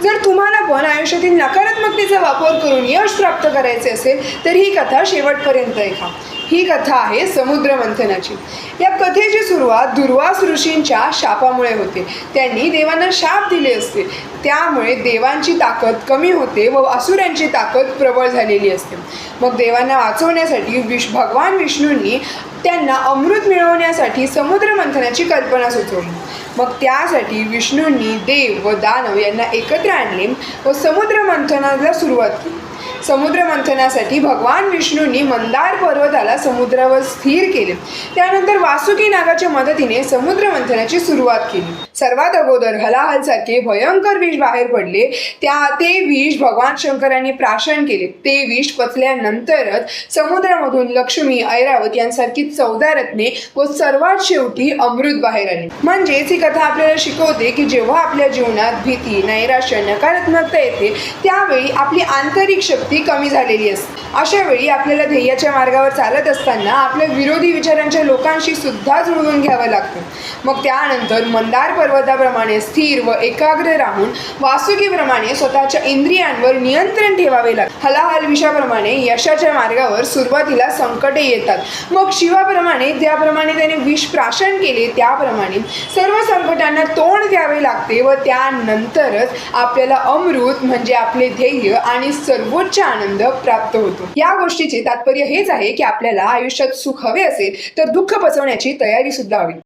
जर तुम्हाला पण आयुष्यातील नकारात्मकतेचा वापर करून यश प्राप्त करायचे असेल तर ही कथा शेवटपर्यंत ऐका। ही कथा आहे समुद्र मंथनाची। या कथेची सुरुवात दुर्वास ऋषींच्या शापामुळे होते। त्यांनी देवांना शाप दिले असते, त्यामुळे देवांची ताकद कमी होते व असुरांची ताकद प्रबळ झालेली असते। मग देवांना वाचवण्यासाठी भगवान विष्णूंनी त्यांना अमृत मिळवण्यासाठी समुद्र मंथनाची कल्पना सुचवली। मग त्यासाठी विष्णूंनी देव व दानव यांना एकत्र आणले व समुद्र मंथनाला सुरुवात केली। समुद्र मंथनासाठी भगवान विष्णूंनी मंदार पर्वताला समुद्रावर स्थिर केले। त्यानंतर वासुकी नागाच्या मदतीने समुद्र मंथनाची सुरुवात केली। सर्वात अगोदर हलाहल सारखे भयंकर विष बाहेर पडले। ते विष भगवान शंकरांनी प्राशन केले। ते विष पचल्यानंतरच समुद्रामधून लक्ष्मी, ऐरावत यांसारखी 14 रत्ने व सर्वात शेवटी अमृत बाहेर आले। म्हणजेच ही कथा आपल्याला शिकवते की जेव्हा आपल्या जीवनात भीती, नैराश्य, नकारात्मकता येते त्यावेळी आपली आंतरिक शक्ती कमी झालेली असते। अशा वेळी आपल्याला ध्येयाच्या मार्गावर चालत असताना आपल्या विरोधी विचारांच्या लोकांशी सुद्धा जुळवून घ्यावं लागतं। मग त्यानंतर मंदार पर्वताप्रमाणे स्थिर व एकाग्र राहून वासुकीप्रमाणे स्वतःच्या इंद्रियांवर नियंत्रण ठेवावे लागते। हलाहल विषाप्रमाणे यशाच्या मार्गावर सुरुवातीला संकटे येतात, मग शिवाप्रमाणे ज्याप्रमाणे त्याने विष प्राशन केले त्याप्रमाणे सर्व संकटांना तोंड द्यावे लागते व त्यानंतरच आपल्याला अमृत म्हणजे आपले ध्येय आणि सर्वोच्च आनंद प्राप्त होतो। या गोष्टीचे तात्पर्य हेच आहे की आपल्याला आयुष्यात सुख हवे असेल तर दुःख पचवण्याची तयारी सुद्धा हवी।